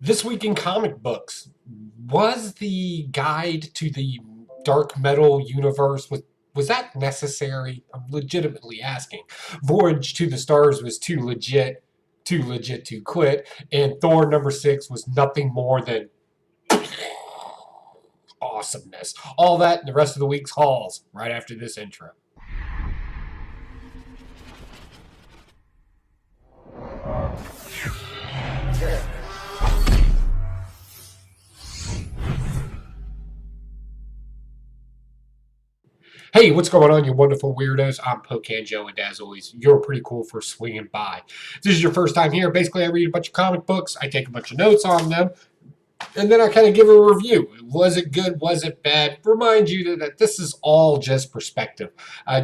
This week in comic books, was the guide to the dark metal universe was that necessary? I'm legitimately asking. Voyage to the Stars was too legit to quit, and Thor #6 was nothing more than awesomeness. All that in the rest of the week's hauls right after this intro. Hey, what's going on, you wonderful weirdos? I'm Pocan Joe, and as always, you're pretty cool for swinging by. If this is your first time here, basically I read a bunch of comic books, I take a bunch of notes on them, and then I kind of give a review. Was it good? Was it bad? Remind you that this is all just perspective.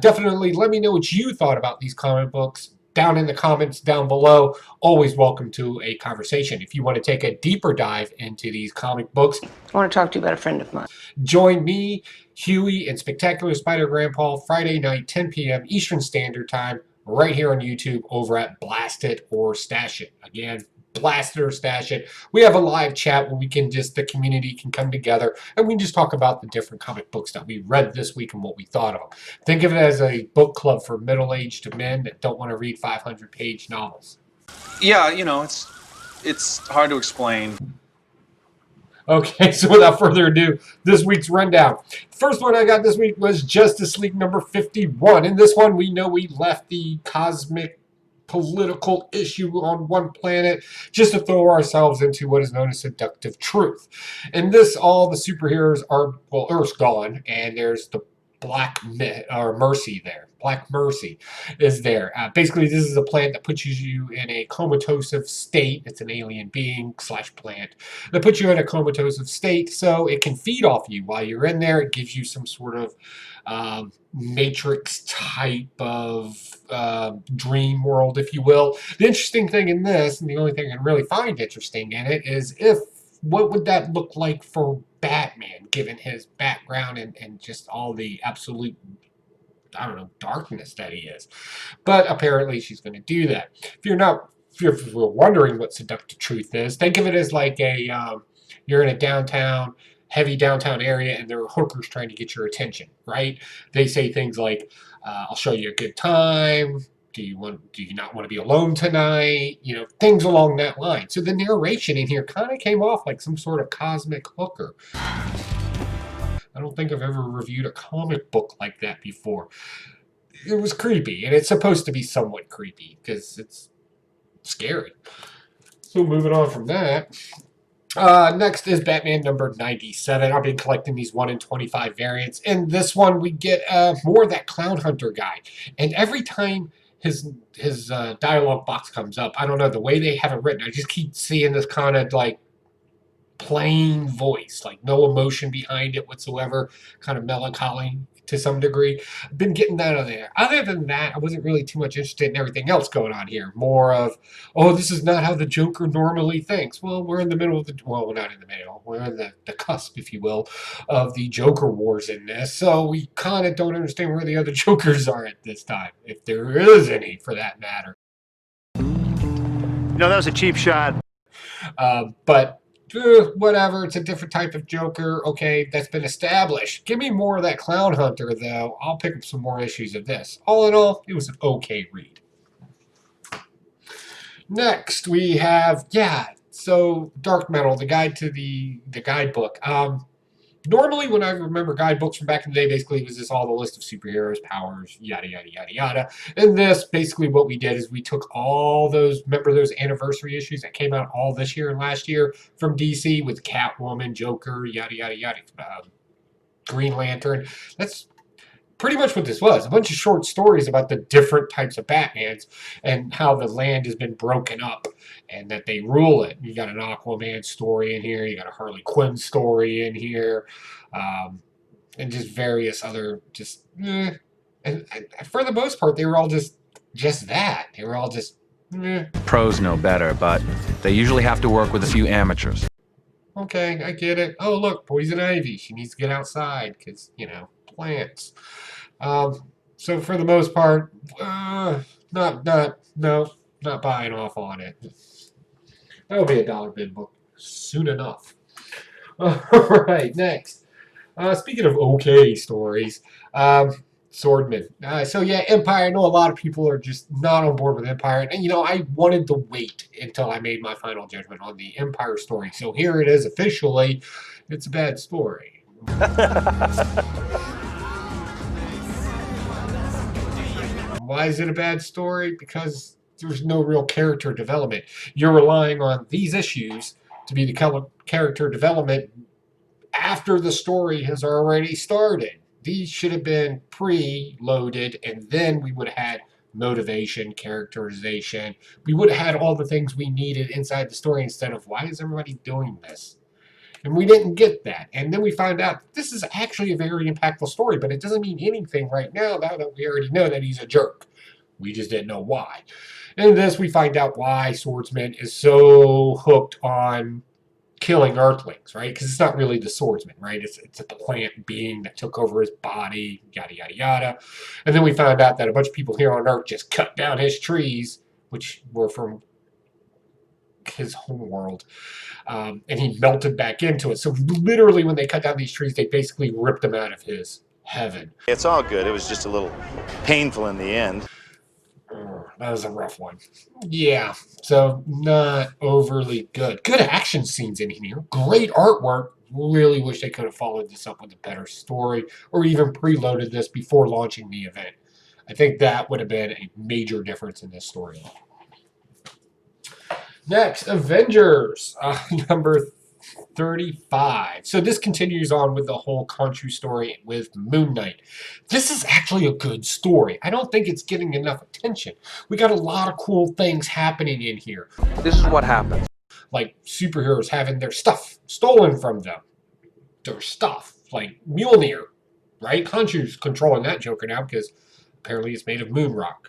Definitely let me know what you thought about these comic books down in the comments down below. Always welcome to a conversation. If you want to take a deeper dive into these comic books, I want to talk to you about a friend of mine. join me, Huey, and Spectacular Spider Grandpa Friday night, 10 p.m. Eastern Standard Time, right here on YouTube over at Blast It or Stash It. Again, Blast It or Stash It. We have a live chat where the community can come together and we can just talk about the different comic books that we read this week and what we thought of them. Think of it as a book club for middle-aged men that don't want to read 500-page novels. Yeah, it's hard to explain. Okay, so without further ado, this week's rundown. First one I got this week was Justice League #51. In this one, we know we left the cosmic political issue on one planet just to throw ourselves into what is known as seductive truth. In this, all the superheroes are, well, Earth's gone, and there's the Mercy there. Black Mercy is there. Basically, this is a plant that puts you in a comatose state. It's an alien being / plant that puts you in a comatose state so it can feed off you while you're in there. It gives you some sort of matrix type of dream world, if you will. The interesting thing in this, and the only thing I really find interesting in it, is what would that look like for Batman, given his background and just all the absolute, I don't know, darkness that he is. But apparently she's going to do that. If you're wondering what seductive truth is, think of it as like you're in a heavy downtown area, and there are hookers trying to get your attention, right? They say things like, I'll show you a good time. Do you not want to be alone tonight? Things along that line. So the narration in here kind of came off like some sort of cosmic hooker. I don't think I've ever reviewed a comic book like that before. It was creepy, and it's supposed to be somewhat creepy because it's scary. So moving on from that, next is Batman #97. I've been collecting these 1 in 25 variants. In this one, we get more of that Clown Hunter guy. And every time his dialogue box comes up, I don't know, the way they have it written, I just keep seeing this kind of like plain voice, like no emotion behind it whatsoever, kind of melancholy to some degree. I've been getting that out of there. Other than that, I wasn't really too much interested in everything else going on here. More of, oh, this is not how the Joker normally thinks. Well, we're in the middle of we're not in the middle. We're in the cusp, if you will, of the Joker wars in this. So we kind of don't understand where the other Jokers are at this time, if there is any for that matter. No, that was a cheap shot. But whatever, it's a different type of Joker. Okay, that's been established. Give me more of that Clown Hunter, though. I'll pick up some more issues of this. All in all, it was an okay read. Next, we have, so Dark Metal, the guide to the guidebook. Normally, when I remember guidebooks from back in the day, basically it was just all the list of superheroes, powers, yada, yada, yada, yada. And this, basically what we did is we took all those, remember those anniversary issues that came out all this year and last year from DC with Catwoman, Joker, yada, yada, yada, Green Lantern. That's pretty much what this was. A bunch of short stories about the different types of Batmans and how the land has been broken up and that they rule it. You got an Aquaman story in here. You got a Harley Quinn story in here. And just various other And for the most part, they were all just that. They were all just Pros know better, but they usually have to work with a few amateurs. Okay, I get it. Oh, look, Poison Ivy. She needs to get outside because, plants. So for the most part, not buying off on it. That'll be a dollar bin book. soon enough. All right, next. Speaking of okay stories, Swordman. So yeah, Empire. I know a lot of people are just not on board with Empire, and I wanted to wait until I made my final judgment on the Empire story. So here it is officially. It's a bad story. Why is it a bad story? Because there's no real character development. You're relying on these issues to be the character development after the story has already started. These should have been pre-loaded, and then we would have had motivation, characterization. We would have had all the things we needed inside the story instead of, why is everybody doing this? And we didn't get that. And then we found out this is actually a very impactful story, but it doesn't mean anything right now that we already know that he's a jerk. We just didn't know why. And in this, we find out why Swordsman is so hooked on killing Earthlings, right? Because it's not really the swordsman, right? It's a plant being that took over his body, yada, yada, yada. And then we found out that a bunch of people here on Earth just cut down his trees, which were from his home world, and he melted back into it. So literally when they cut down these trees, they basically ripped him out of his heaven. It's all good. It was just a little painful in the end. That was a rough one. Yeah, so not overly good. Good action scenes in here. Great artwork. Really wish they could have followed this up with a better story or even preloaded this before launching the event. I think that would have been a major difference in this storyline. Next, Avengers, number 35. So this continues on with the whole Khonshu story with Moon Knight. This is actually a good story. I don't think it's getting enough attention. We got a lot of cool things happening in here. This is what happens. Like superheroes having their stuff stolen from them. Their stuff, like Mjolnir, right? Khonshu's controlling that Joker now because apparently it's made of moon rock.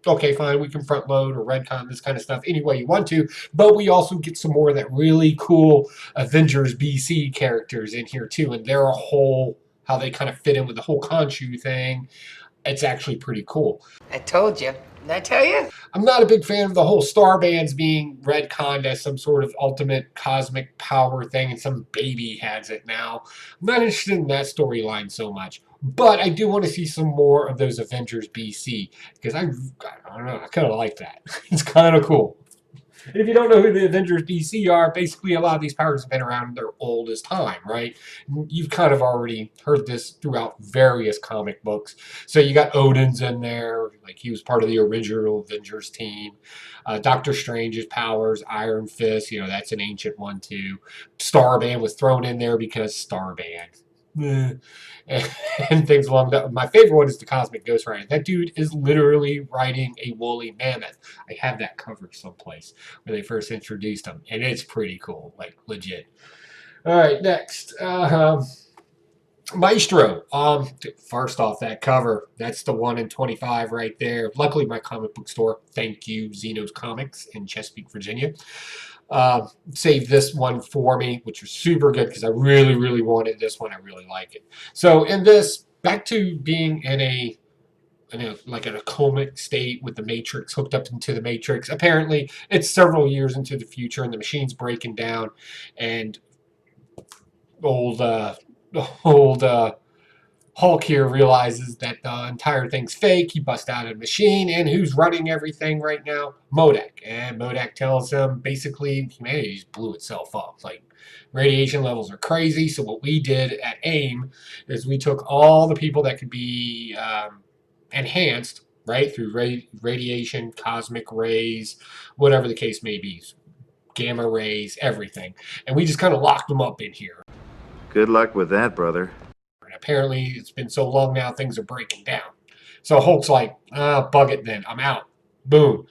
Okay, fine, we can front load or retcon this kind of stuff any way you want to, but we also get some more of that really cool Avengers BC characters in here too, and their whole, how they kind of fit in with the whole Khonshu thing. It's actually pretty cool. I told you. Did I tell you? I'm not a big fan of the whole star bands being retconned as some sort of ultimate cosmic power thing, and some baby has it now. I'm not interested in that storyline so much. But I do want to see some more of those Avengers BC, because I don't know, I kind of like that. It's kind of cool. And if you don't know who the Avengers DC are, basically a lot of these powers have been around their oldest time, right? You've kind of already heard this throughout various comic books. So you got Odin's in there, like he was part of the original Avengers team. Doctor Strange's powers, Iron Fist, that's an ancient one too. Starband was thrown in there because Starband. And things along that. My favorite one is the Cosmic Ghost Rider. That dude is literally riding a woolly mammoth. I have that covered someplace where they first introduced him, and it's pretty cool, like legit. All right, next, Maestro. First off, that cover, that's the 1 in 25 right there. Luckily, my comic book store, thank you, Zeno's Comics in Chesapeake, Virginia, saved this one for me, which was super good because I really, really wanted this one. I really like it. So in this, back to being in a comic state with the Matrix, hooked up into the Matrix. Apparently, it's several years into the future, and the machine's breaking down, and old Hulk here realizes that the entire thing's fake. He busts out a machine, and who's running everything right now? MODOK. And MODOK tells him basically humanity just blew itself up. Like, radiation levels are crazy. So what we did at AIM is we took all the people that could be enhanced, right, through radiation, cosmic rays, whatever the case may be, gamma rays, everything, and we just kind of locked them up in here. Good luck with that, brother. And apparently, it's been so long now, things are breaking down. So Hulk's like, bug it then, I'm out. Boom.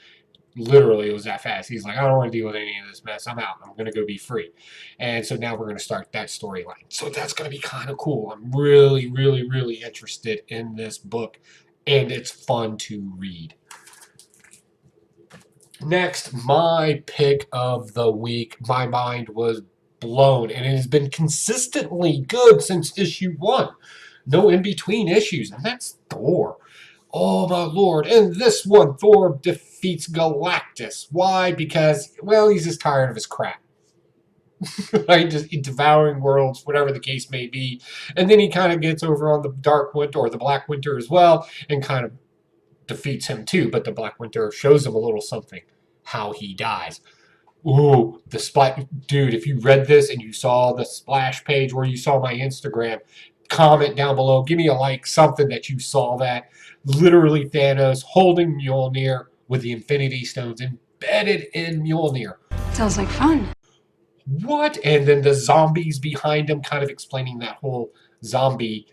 Literally, it was that fast. He's like, I don't want to deal with any of this mess. I'm out. I'm going to go be free. And so now we're going to start that storyline. So that's going to be kind of cool. I'm really, really, really interested in this book, and it's fun to read. Next, my pick of the week. My mind was blown, and it has been consistently good since issue 1. No in-between issues, and that's Thor. Oh my lord. And this one, Thor defeats Galactus. Why? Because, well, he's just tired of his crap. right? Just devouring worlds, whatever the case may be. And then he kind of gets over on the Dark Winter or the Black Winter as well, and kind of defeats him too. But the Black Winter shows him a little something, how he dies. Ooh, the splash, dude, if you read this and you saw the splash page or you saw my Instagram, comment down below, give me a like, something that you saw that. Literally Thanos holding Mjolnir with the Infinity Stones embedded in Mjolnir. Sounds like fun. What? And then the zombies behind him, kind of explaining that whole zombie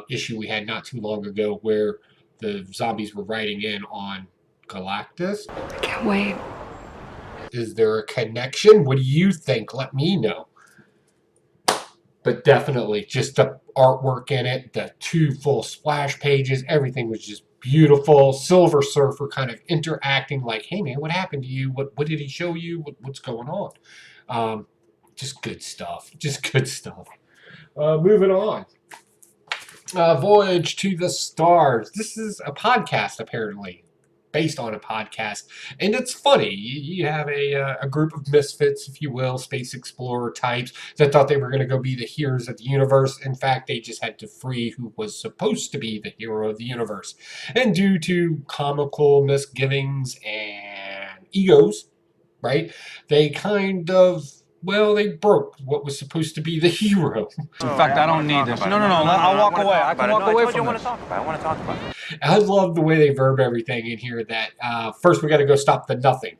issue we had not too long ago where the zombies were riding in on Galactus. I can't wait. Is there a connection? What do you think? Let me know. But definitely, just the artwork in it, the 2 full splash pages, everything was just beautiful. Silver Surfer kind of interacting like, hey man, what happened to you? What did he show you? What's going on? Just good stuff. Just good stuff. Moving on. Voyage to the Stars. This is a podcast, apparently, based on a podcast, and it's funny. You have a group of misfits, if you will, space explorer types that thought they were going to go be the heroes of the universe. In fact, they just had to free who was supposed to be the hero of the universe, and due to comical misgivings and egos, right, they kind of, well, they broke what was supposed to be the hero. In fact, I don't need this. No, I'll walk away. I can walk away from this. I want to talk about it. I love the way they verb everything in here. That first we got to go stop the nothing,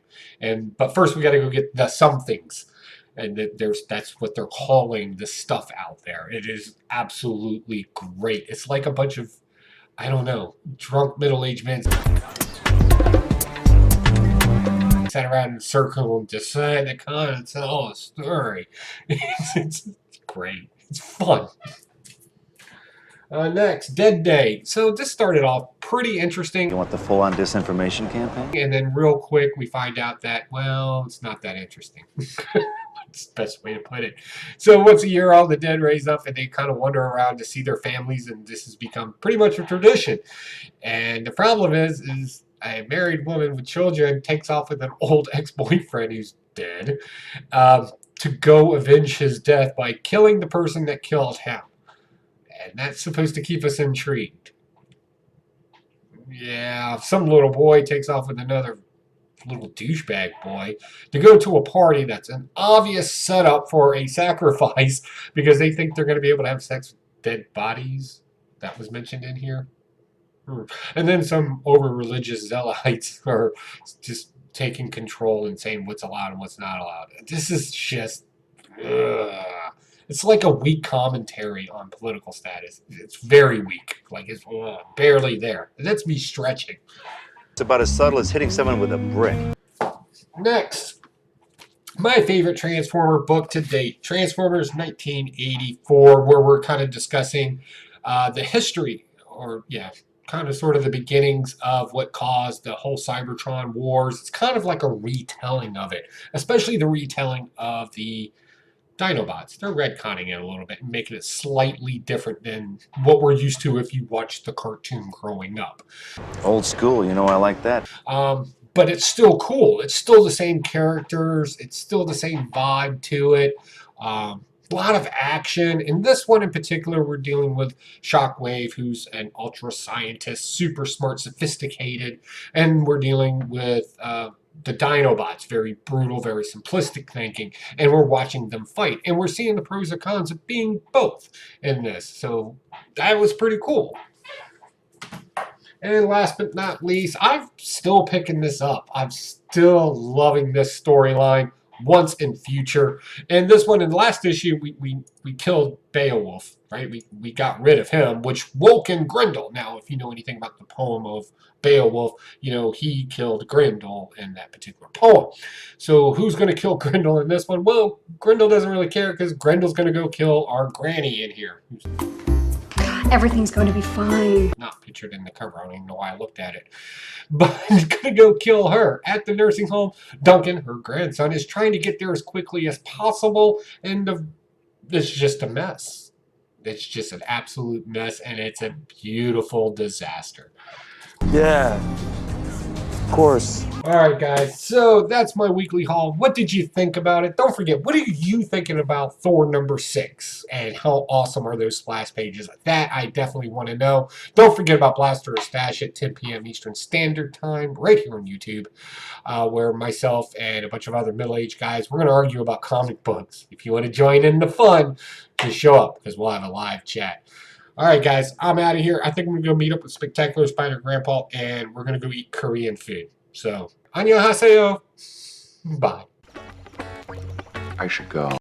but first we got to go get the somethings, and that's what they're calling the stuff out there. It is absolutely great. It's like a bunch of, I don't know, drunk middle-aged men sat around in a circle and decided to kind of tell a story. It's great. It's fun. Next, Dead Day. So this started off pretty interesting. You want the full-on disinformation campaign? And then real quick, we find out that, well, it's not that interesting. That's the best way to put it. So once a year, all the dead raise up and they kind of wander around to see their families, and this has become pretty much a tradition. And the problem is a married woman with children takes off with an old ex-boyfriend who's dead to go avenge his death by killing the person that killed him. And that's supposed to keep us intrigued. Yeah, some little boy takes off with another little douchebag boy to go to a party that's an obvious setup for a sacrifice because they think they're going to be able to have sex with dead bodies. That was mentioned in here. And then some over-religious zealots are just taking control and saying what's allowed and what's not allowed. This is just... It's like a weak commentary on political status. It's very weak. Like, it's barely there. And that's me stretching. It's about as subtle as hitting someone with a brick. Next, my favorite Transformer book to date, Transformers 1984, where we're kind of discussing the history, or kind of sort of the beginnings of what caused the whole Cybertron wars. It's kind of like a retelling of it, especially the retelling of the Dinobots. They're retconning it a little bit and making it slightly different than what we're used to if you watched the cartoon growing up. Old school, you know, I like that. But it's still cool. It's still the same characters. It's still the same vibe to it. A lot of action. In this one in particular, we're dealing with Shockwave, who's an ultra scientist, super smart, sophisticated, and we're dealing with the Dinobots, very brutal, very simplistic thinking, and we're watching them fight, and we're seeing the pros and cons of being both in this. So that was pretty cool. And last but not least, I'm still picking this up. I'm still loving this storyline. Once in future. And this one in the last issue, we killed Beowulf, right? We got rid of him, which woke in Grendel. Now, if you know anything about the poem of Beowulf, you know he killed Grendel in that particular poem. So who's going to kill Grendel in this one? Well, Grendel doesn't really care because Grendel's going to go kill our granny in here. Everything's going to be fine. Not pictured in the cover. I don't even know why I looked at it. But he's going to go kill her at the nursing home. Duncan, her grandson, is trying to get there as quickly as possible. And it's just a mess. It's just an absolute mess. And it's a beautiful disaster. Yeah. course. Alright guys, so that's my weekly haul. What did you think about it? Don't forget, what are you thinking about Thor number 6? And how awesome are those splash pages? That I definitely want to know. Don't forget about Blaster or Stash at 10 p.m. Eastern Standard Time, right here on YouTube, where myself and a bunch of other middle-aged guys, we're going to argue about comic books. If you want to join in the fun, just show up, because we'll have a live chat. Alright guys, I'm out of here. I think I'm going to go meet up with Spectacular Spider Grandpa, and we're going to go eat Korean food. So, 안녕하세요. Bye. I should go.